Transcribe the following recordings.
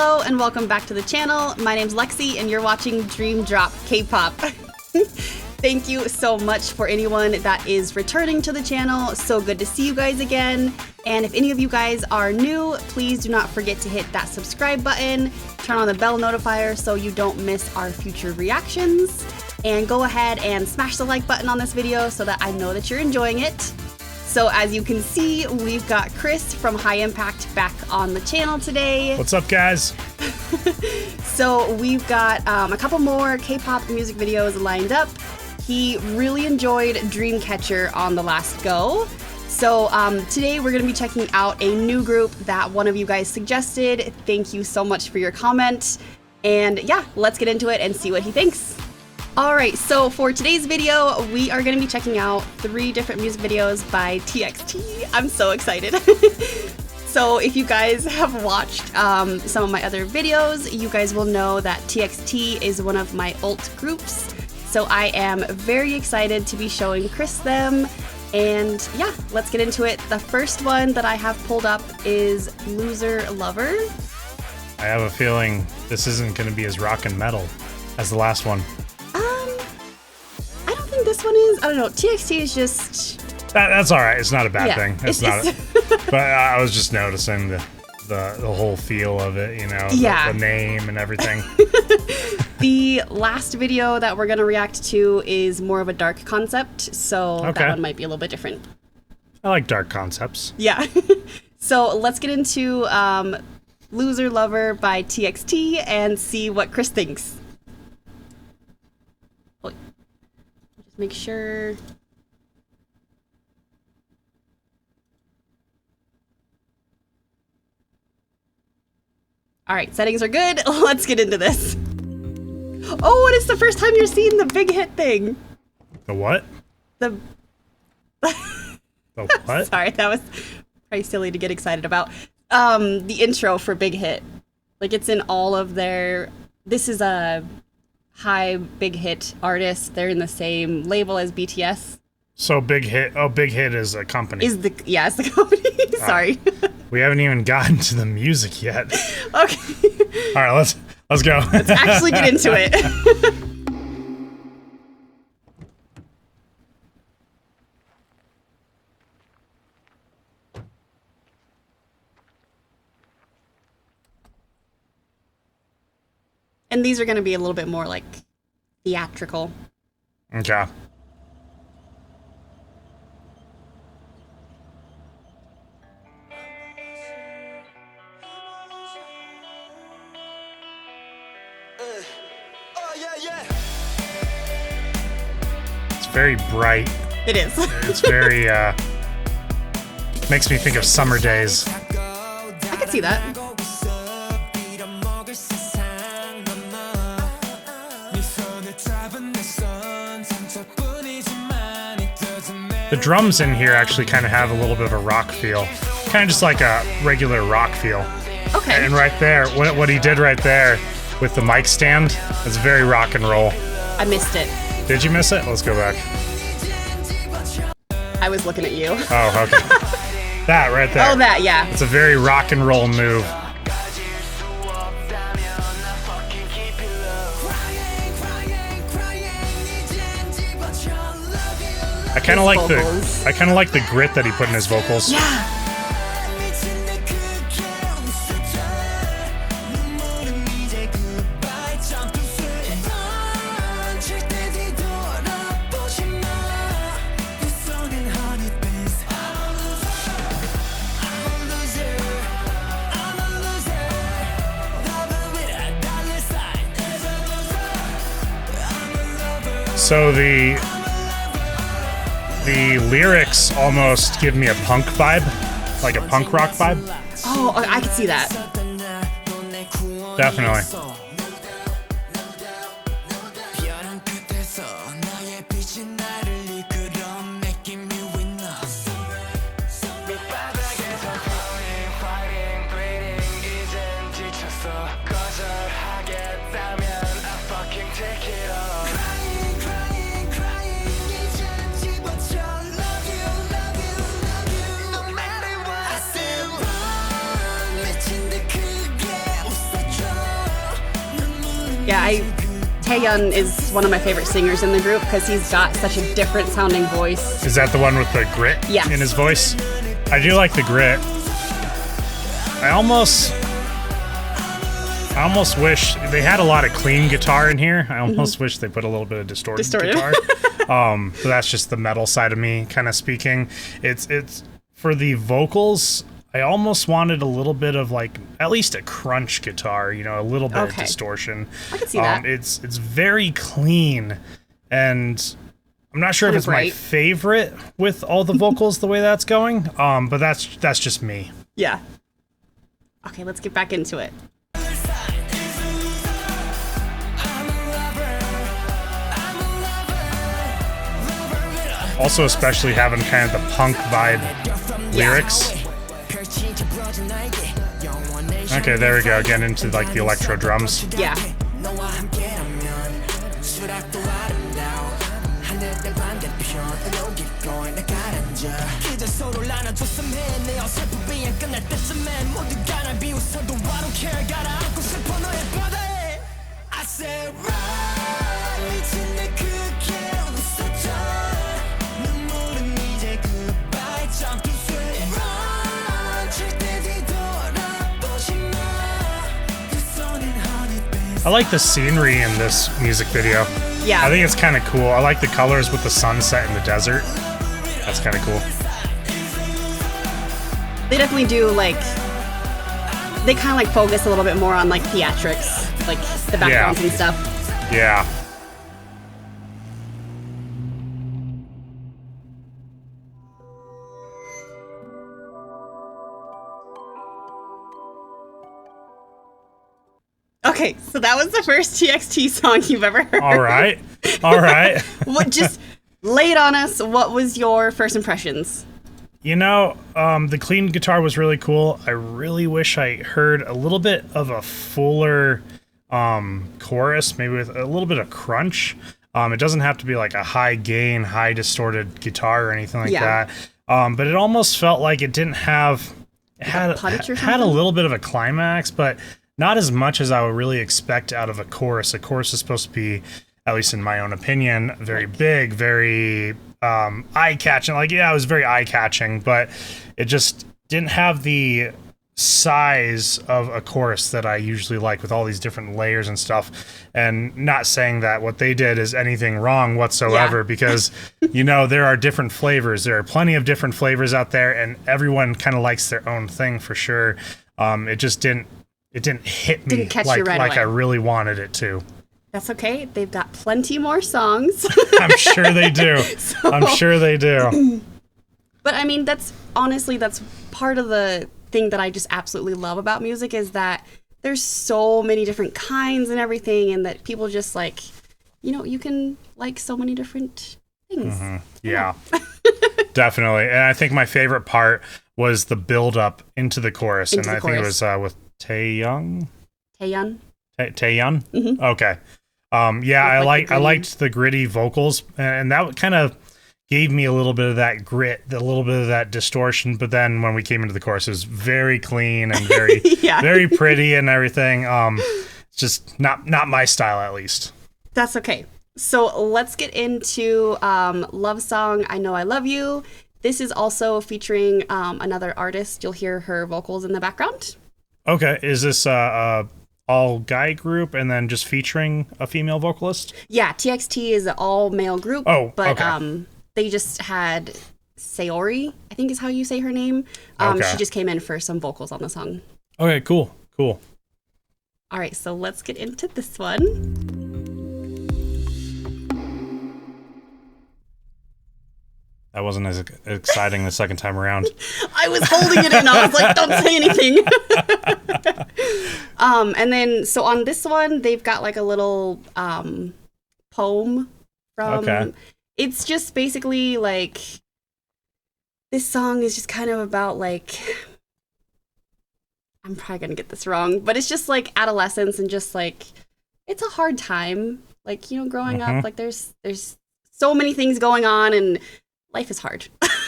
Hello and welcome back to the channel. My name's Lexi and you're watching Dream Drop K-pop. Thank you so much for anyone that is returning to the channel. So good to see you guys again. And if any of you guys are new, please do not forget to hit that subscribe button, turn on the bell notifier so you don't miss our future reactions, and go ahead and smash the like button on this video so that I know that you're enjoying it. So as you can see, we've got Chris from High Impact back on the channel today. What's up, guys? So we've got a couple more K-pop music videos lined up. He really enjoyed Dreamcatcher on the last go. So today we're going to be checking out a new group that one of you guys suggested. Thank you so much for your comment. And yeah, let's get into it and see what he thinks. Alright, so for today's video, we are going to be checking out 3 different music videos by TXT. I'm so excited. So if you guys have watched some of my other videos, you guys will know that TXT is one of my alt groups. So I am very excited to be showing Chris them. And yeah, let's get into it. The first one that I have pulled up is Loser Lover. I have a feeling this isn't going to be as rock and metal as the last one. I don't think this one is. I don't know. TXT is just... That's all right. It's not a bad thing. It's not. It's But I was just noticing the whole feel of it, you know, the name and everything. The last video that we're going to react to is more of a dark concept, so that one might be a little bit different. I like dark concepts. Yeah. So let's get into Loser Lover by TXT and see what Chris thinks. Oh, just make sure... All right, settings are good. Let's get into this. Oh, and it's the first time you're seeing the big hit thing. The what? The what? Sorry, that was probably silly to get excited about. The intro for Big Hit. Like, it's in all of their... This is a high Big Hit artist. They're in the same label as BTS. So Big Hit... Oh, Big Hit is a company. It's the company. Sorry. We haven't even gotten to the music yet. Okay. All right, let's go. Let's actually get into it. And these are going to be a little bit more like theatrical. Okay. It's very bright. It is. It's very, makes me think of summer days. I can see that. The drums in here actually kind of have a little bit of a rock feel. Kind of just like a regular rock feel. Okay. And right there, what he did right there with the mic stand, is very rock and roll. I missed it. Did you miss it? Let's go back. I was looking at you. Oh, okay. That right there. Oh, that, yeah. It's a very rock and roll move. I kind of like the grit that he put in his vocals. Yeah. So the lyrics almost give me a punk vibe, like a punk rock vibe. Oh, I can see that. Definitely. Taeyeon is one of my favorite singers in the group because he's got such a different sounding voice. Is that the one with the grit Yes. in his voice? I do like the grit. I almost wish they had a lot of clean guitar in here. I almost wish they put a little bit of distorted. Guitar. But that's just the metal side of me kind of speaking. It's for the vocals. I almost wanted a little bit of like at least a crunch guitar, you know, a little bit of distortion. I can see that. It's very clean, and I'm not sure if it's my favorite with all the vocals the way that's going. But that's just me. Yeah. Okay, let's get back into it. Also, especially having kind of the punk vibe lyrics. Okay, there we go. Getting into like the electro drums. Yeah. I like the scenery in this music video. Yeah. I think it's kind of cool. I like the colors with the sunset in the desert. That's kind of cool. They definitely do like, they kind of like focus a little bit more on like theatrics, like the backgrounds and stuff. Yeah. Okay, so that was the first TXT song you've ever heard. All right. All right. What, just lay it on us. What was your first impressions? You know, the clean guitar was really cool. I really wish I heard a little bit of a fuller chorus, maybe with a little bit of crunch. It doesn't have to be like a high gain, high distorted guitar or anything like that. But it almost felt like it didn't have... It had a little bit of a climax, but not as much as I would really expect out of a chorus. A chorus is supposed to be, at least in my own opinion, very big, very eye-catching. Like, yeah, it was very eye-catching, but it just didn't have the size of a chorus that I usually like with all these different layers and stuff. And not saying that what they did is anything wrong whatsoever, because, you know, there are different flavors. There are plenty of different flavors out there, and everyone kind of likes their own thing for sure. It just didn't hit me like I really wanted it to. That's okay. They've got plenty more songs. I'm sure they do. I'm sure they do. But I mean, that's part of the thing that I just absolutely love about music is that there's so many different kinds and everything, and that people just like, you know, you can like so many different things. Mm-hmm. Yeah, definitely. And I think my favorite part was the build up into the chorus. And I think it was with Taeyeon. Mm-hmm. Okay. Yeah, I liked the gritty vocals, and that kind of gave me a little bit of that grit, a little bit of that distortion. But then when we came into the chorus, it was very clean and very very pretty and everything. It's just not my style, at least. That's okay. So let's get into Love Song, I Know I Love You. This is also featuring another artist. You'll hear her vocals in the background. Okay. Is this all guy group and then just featuring a female vocalist? Yeah, TXT is an all male group. Oh, but they just had Seori, I think is how you say her name. She just came in for some vocals on the song. Okay, cool. All right, so let's get into this one. That wasn't as exciting the second time around. I was holding it in. I was like, don't say anything. And then, so on this one, they've got like a little poem from... It's just basically like... This song is just kind of about like... I'm probably going to get this wrong, but it's just like adolescence and just like... It's a hard time. Like, you know, growing up, like there's so many things going on and... Life is hard.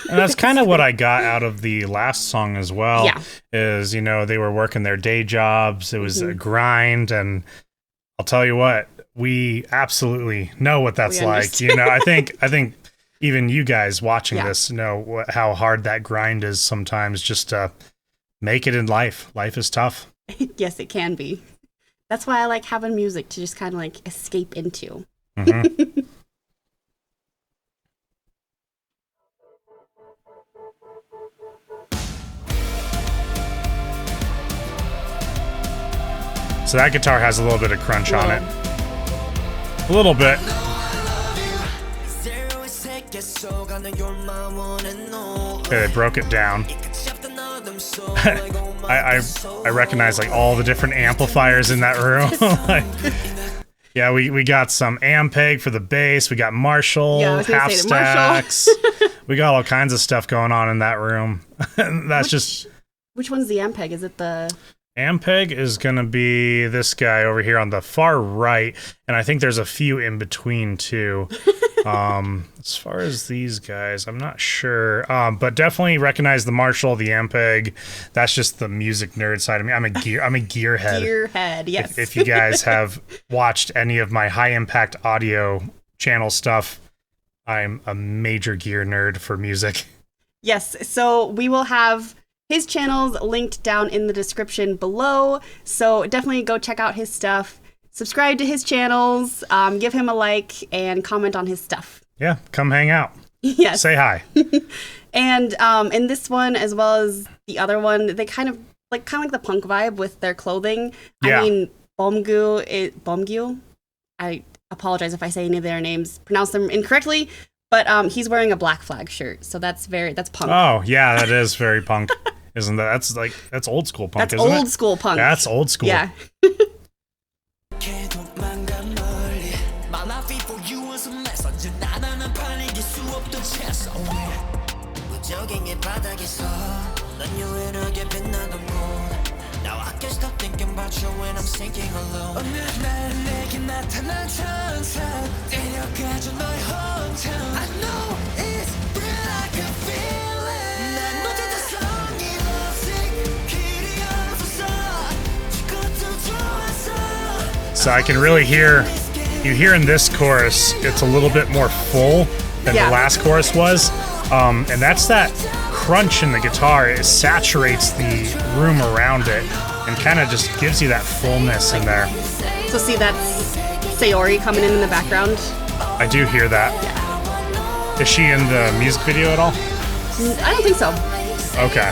And that's kind of what I got out of the last song as well. Yeah. Is, you know, they were working their day jobs. It was a grind, and I'll tell you what, we absolutely know what that's like. You know, I think even you guys watching this know how hard that grind is sometimes just to make it in life. Life is tough. Yes, it can be. That's why I like having music to just kind of like escape into. So that guitar has a little bit of crunch on it. A little bit. Okay, they broke it down. I recognize like all the different amplifiers in that room. Like, yeah, we got some Ampeg for the bass. We got Marshall, half stacks. We got all kinds of stuff going on in that room. Which one's the Ampeg? Is it the... Ampeg is going to be this guy over here on the far right, and I think there's a few in between too. As far as these guys, I'm not sure, but definitely recognize the Marshall, the Ampeg. That's just the music nerd side of me. I'm a gearhead. Gearhead, yes. If you guys have watched any of my high impact audio channel stuff, I'm a major gear nerd for music. Yes, so we will have his channels linked down in the description below, so definitely go check out his stuff. Subscribe to his channels, give him a like, and comment on his stuff. Yeah, come hang out. Yes. Say hi. And in this one, as well as the other one, they kind of like the punk vibe with their clothing. Yeah. I mean, Bomgyu. I apologize if I say any of their names, pronounce them incorrectly, but he's wearing a Black Flag shirt, so that's punk. Oh yeah, that is very punk. Isn't that? That's old school punk, isn't it? That's old school punk. That's old school. Yeah. So I can really hear, you hear in this chorus, it's a little bit more full than the last chorus was. And that's that crunch in the guitar. It saturates the room around it and kind of just gives you that fullness in there. So see, that's Seori coming in the background. I do hear that. Yeah. Is she in the music video at all? I don't think so. Okay.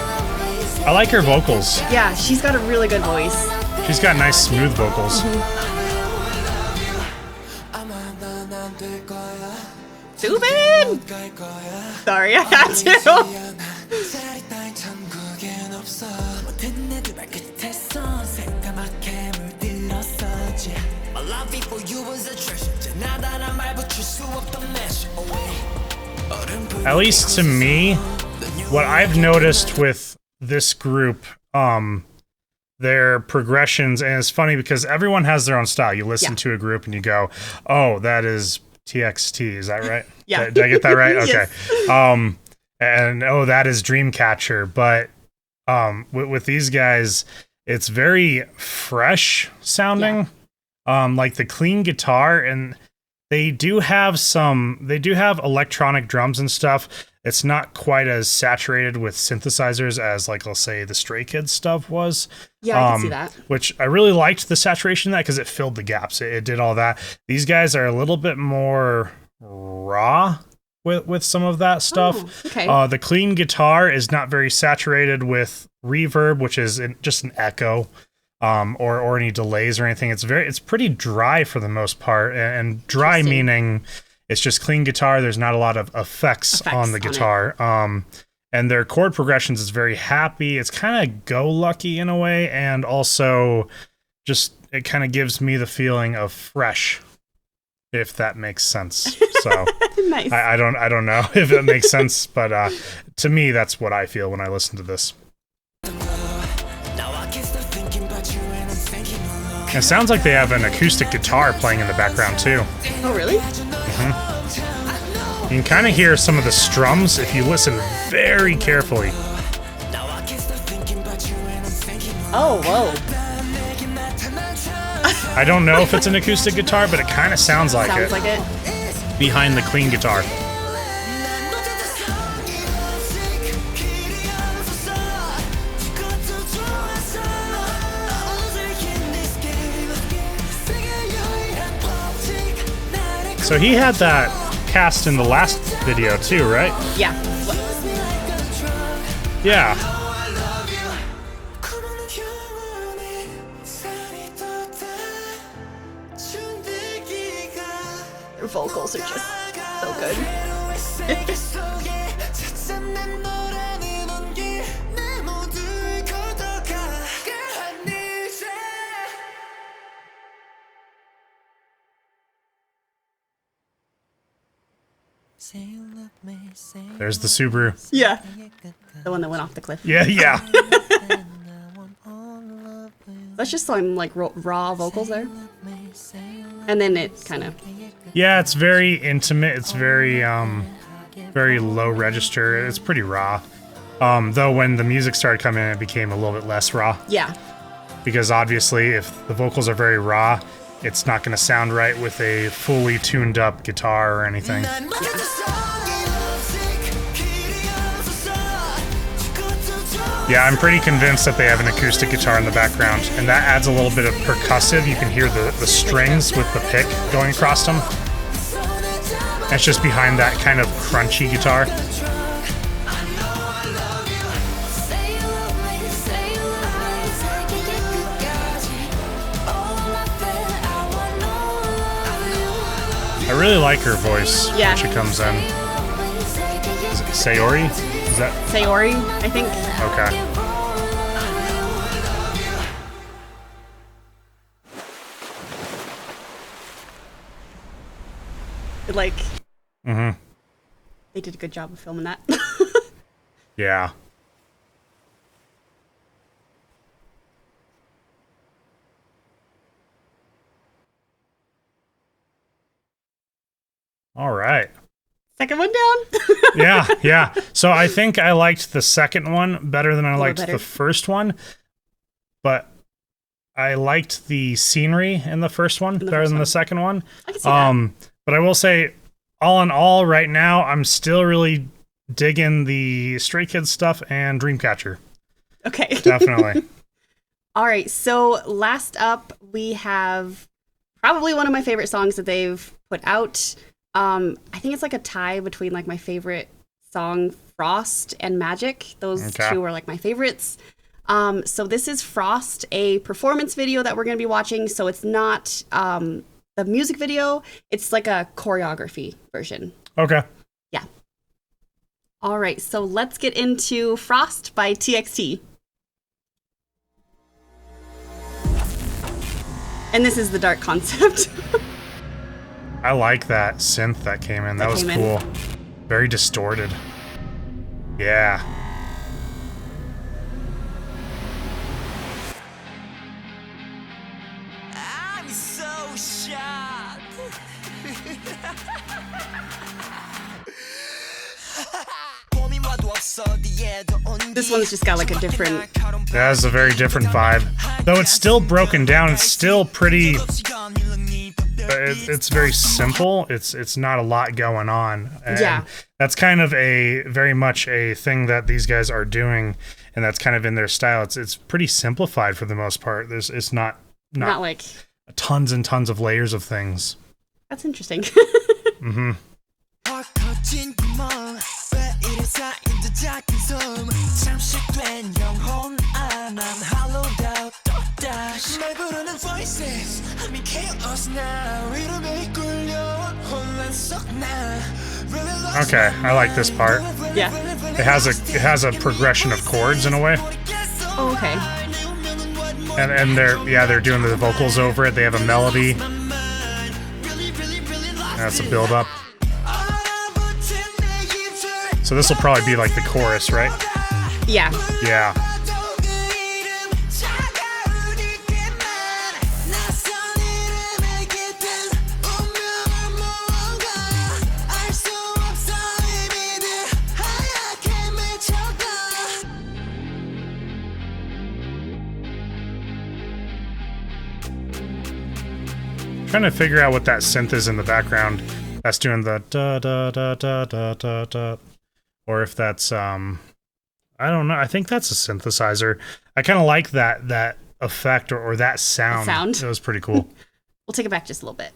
I like her vocals. Yeah, she's got a really good voice. She's got nice, smooth vocals. Stupid! Sorry, I had to. At least to me, what I've noticed with this group, their progressions, and it's funny because everyone has their own style. You listen to a group and you go, oh, that is TXT, is that right? Yeah. Did I get that right? Okay. Yes. And oh, that is Dreamcatcher. But with these guys, it's very fresh sounding. Yeah. Like the clean guitar, and they do have electronic drums and stuff. It's not quite as saturated with synthesizers as, like, let's say the Stray Kids stuff was. Yeah, I can see that. Which I really liked the saturation of that because it filled the gaps. It did all that. These guys are a little bit more raw with some of that stuff. Oh, okay. The clean guitar is not very saturated with reverb, which is just an echo, or any delays or anything. It's pretty dry for the most part, and dry meaning it's just clean guitar. There's not a lot of effects on the guitar. And their chord progressions is very happy. It's kind of go-lucky in a way, and also just it kind of gives me the feeling of fresh, if that makes sense. So nice. I don't know if it makes sense, but to me that's what I feel when I listen to this. It sounds like they have an acoustic guitar playing in the background too. Oh, really? You can kind of hear some of the strums if you listen very carefully. Oh, whoa. I don't know if it's an acoustic guitar, but it kind of sounds like Sounds it. like it. Behind the clean guitar. So he had that cast in the last video too, right? Yeah. Yeah. Their vocals are just so good. There's the Subaru. Yeah. The one that went off the cliff. Yeah, yeah. That's just some like raw vocals there. And then it kind of... Yeah, it's very intimate. It's very, very low register. It's pretty raw. Though when the music started coming in, it became a little bit less raw. Yeah. Because obviously, if the vocals are very raw, it's not going to sound right with a fully tuned up guitar or anything. Yeah, I'm pretty convinced that they have an acoustic guitar in the background, and that adds a little bit of percussive. You can hear the strings with the pick going across them. That's just behind that kind of crunchy guitar. I really like her voice when she comes in. Is it Seori? Is that Seori, I think. okay? Like, Mm-hmm. they did a good job of filming that. Yeah. All right. Second one down. Yeah, yeah. So I think I liked the second one better than I liked better. the first one, but I liked the scenery in the first one better than the second one. I can see that. But I will say, all in all, right now, I'm still really digging the Stray Kids stuff and Dreamcatcher. Okay. Definitely. All right. So last up, we have probably one of my favorite songs that they've put out. I think it's like a tie between like my favorite song, Frost, and Magic. Those two are like my favorites. So this is Frost, a performance video that we're going to be watching. So it's not the music video. It's like a choreography version. Okay. Yeah. All right. So let's get into Frost by TXT. And this is the dark concept. I like that synth that came in. That was cool. Very distorted. Yeah. I'm so shocked. This one's just got like a different... It has a very different vibe. Though it's still broken down, it's still pretty... It's very simple. It's not a lot going on. And yeah. That's kind of a very much a thing that these guys are doing, and that's kind of in their style. It's pretty simplified for the most part. It's not like tons and tons of layers of things. That's interesting. Mm-hmm. Okay, I like this part. Yeah. It has a progression of chords in a way. Oh, okay. And they're doing the vocals over it. They have a melody. That's a build up. So this will probably be like the chorus, right? Yeah. Yeah. trying to figure out what that synth is in the background that's doing the da da da da da da da, or if that's I don't know. I think that's a synthesizer. I kind of like that effect or that sound. It was pretty cool. We'll take it back just a little bit.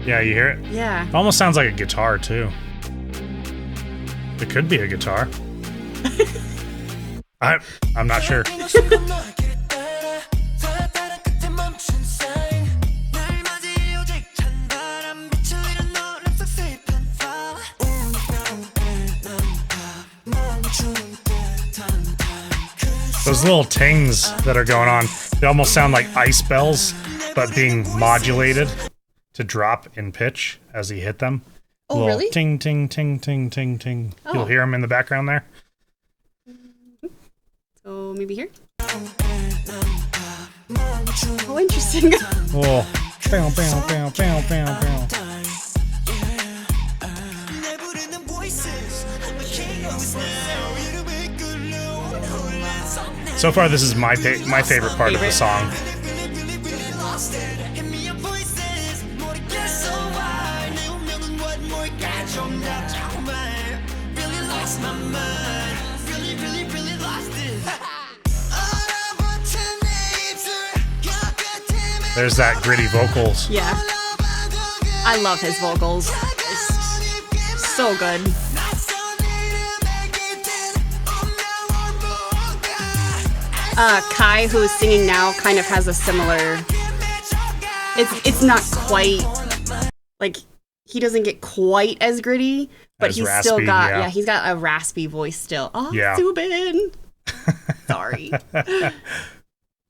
Yeah, you hear it? Yeah. It almost sounds like a guitar too. It could be a guitar. I'm not sure. Those little tings that are going on, they almost sound like ice bells, but being modulated to drop in pitch as he hit them. Oh, really? Ting, ting, ting, ting, ting, ting. Oh. You'll hear them in the background there. So maybe here? Oh, interesting. Oh. Bow, bow, bow, bow, bow, bow. So far, this is my favorite part of the song. There's that gritty vocals. Yeah. I love his vocals. It's so good. Kai, who's singing now, kind of has a similar... It's not quite... Like, he doesn't get quite as gritty, but As he's raspy, still got... yeah. he's got a raspy voice still. Oh, Yeah. Zubin! Sorry.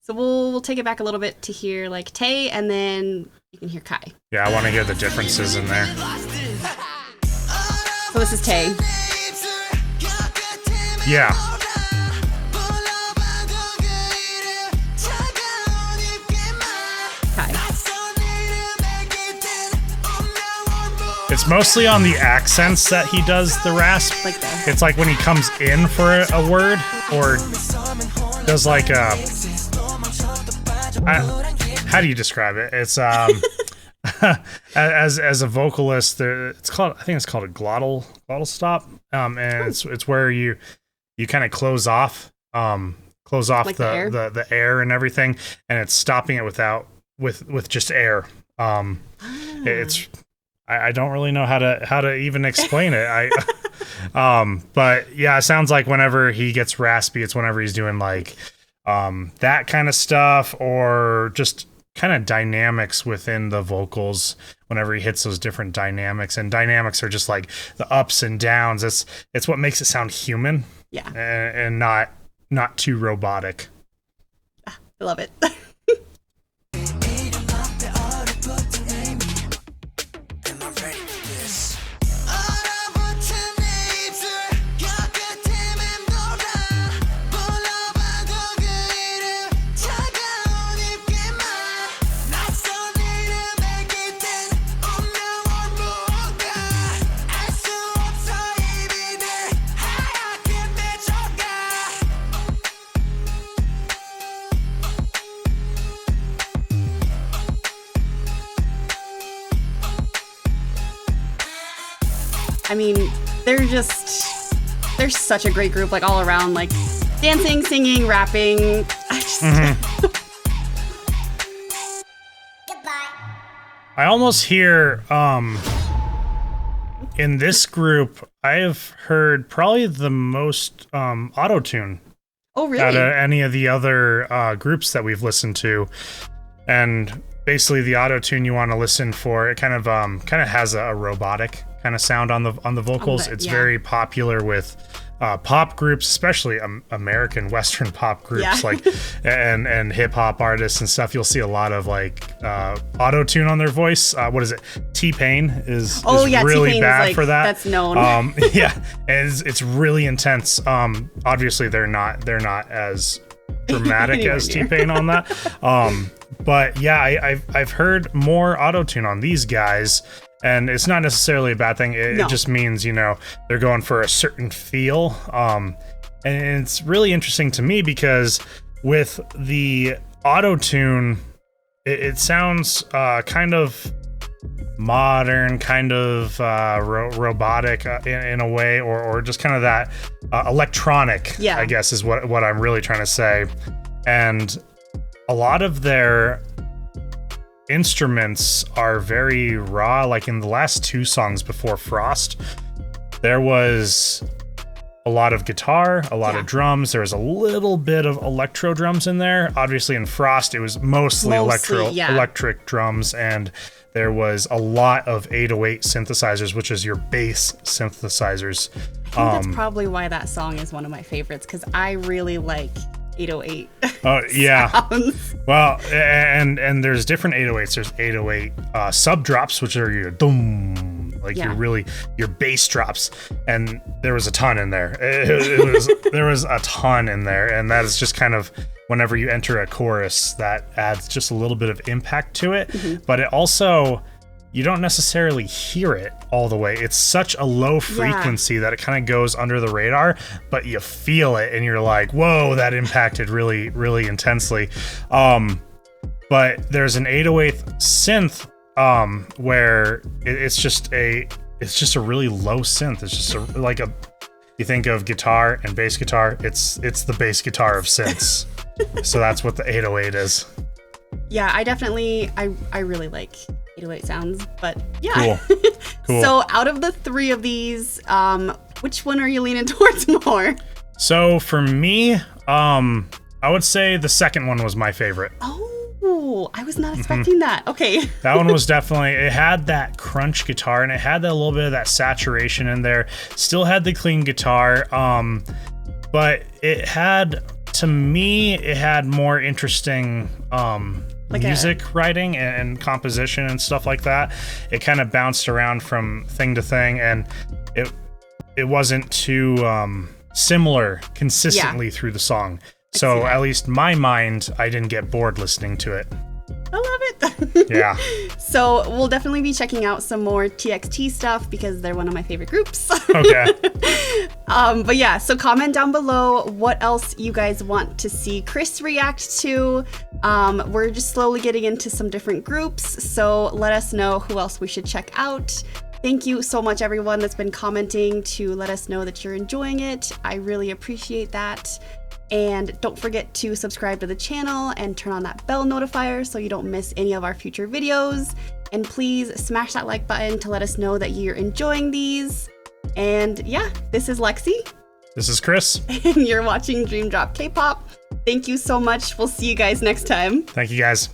So we'll take it back a little bit to hear, like, Tay, and then you can hear Kai. Yeah, I want to hear the differences in there. So this is Tay. Yeah. Kai. It's mostly on the accents that he does the rasp. Like that. It's like when he comes in for a word or does like a... how do you describe it? It's as a vocalist, I think it's called a glottal stop. And it's where you kind of close off like the air and everything, and it's stopping it with just air. It's I don't really know how to even explain it. But yeah, it sounds like whenever he gets raspy, it's whenever he's doing like that kind of stuff, or just kind of dynamics within the vocals whenever he hits those different dynamics. And dynamics are just like the ups and downs. It's what makes it sound human. Yeah. And not too robotic. I love it. I mean, they're such a great group, like all around, like dancing, singing, rapping. I almost hear in this group, I've heard probably the most auto-tune. Oh, really? Out of any of the other groups that we've listened to. And basically the auto-tune you want to listen for, it kind of has a robotic kind of sound on the vocals. It's very popular with pop groups, especially American Western pop groups, like and hip hop artists and stuff. You'll see a lot of like auto tune on their voice. What is it? T-Pain is really T-Pain's bad like, for that. That's known. Yeah, and it's really intense. Obviously they're not as dramatic as T-Pain on that. But yeah, I've heard more auto tune on these guys. And it's not necessarily a bad thing. It just means, they're going for a certain feel. And it's really interesting to me because with the auto-tune, it sounds kind of modern, kind of robotic in a way, or just kind of that electronic, I guess is what I'm really trying to say. And a lot of their instruments are very raw. Like in the last 2 songs before Frost, there was a lot of guitar, a lot of drums. There was a little bit of electro drums in there. Obviously in Frost, it was mostly electric drums, and there was a lot of 808 synthesizers, which is your bass synthesizers. I think that's probably why that song is one of my favorites, because I really like 808 sounds. Well, and there's different 808s. There's 808 sub drops, which are your dum, like your bass drops, and there was a ton in there. There was a ton in there, and that is just kind of whenever you enter a chorus, that adds just a little bit of impact to it. But it also, you don't necessarily hear it all the way. It's such a low frequency that it kind of goes under the radar, but you feel it and you're like, whoa, that impacted really, really intensely. But there's an 808 synth where it's just a really low synth. It's just like you think of guitar and bass guitar, it's the bass guitar of synths. So that's what the 808 is. Yeah, I really like 808 sounds, but yeah. Cool. So out of the 3 of these, which one are you leaning towards more? So for me, I would say the second one was my favorite. Oh, I was not expecting that. Okay. That one was definitely, it had that crunch guitar and it had that little bit of that saturation in there. Still had the clean guitar, but it had, to me, it had more interesting music writing and composition and stuff like that. It kind of bounced around from thing to thing, and it wasn't too similar consistently through the song. So at least my mind, I didn't get bored listening to it. I love it. Yeah. So we'll definitely be checking out some more TXT stuff because they're one of my favorite groups. Okay. But yeah, so comment down below what else you guys want to see Chris react to. We're just slowly getting into some different groups, so let us know who else we should check out. Thank you so much, everyone that's been commenting to let us know that you're enjoying it. I really appreciate that. And don't forget to subscribe to the channel and turn on that bell notifier so you don't miss any of our future videos. And please smash that like button to let us know that you're enjoying these. And yeah, this is Lexi. This is Chris. And you're watching Dream Drop K-Pop. Thank you so much. We'll see you guys next time. Thank you, guys.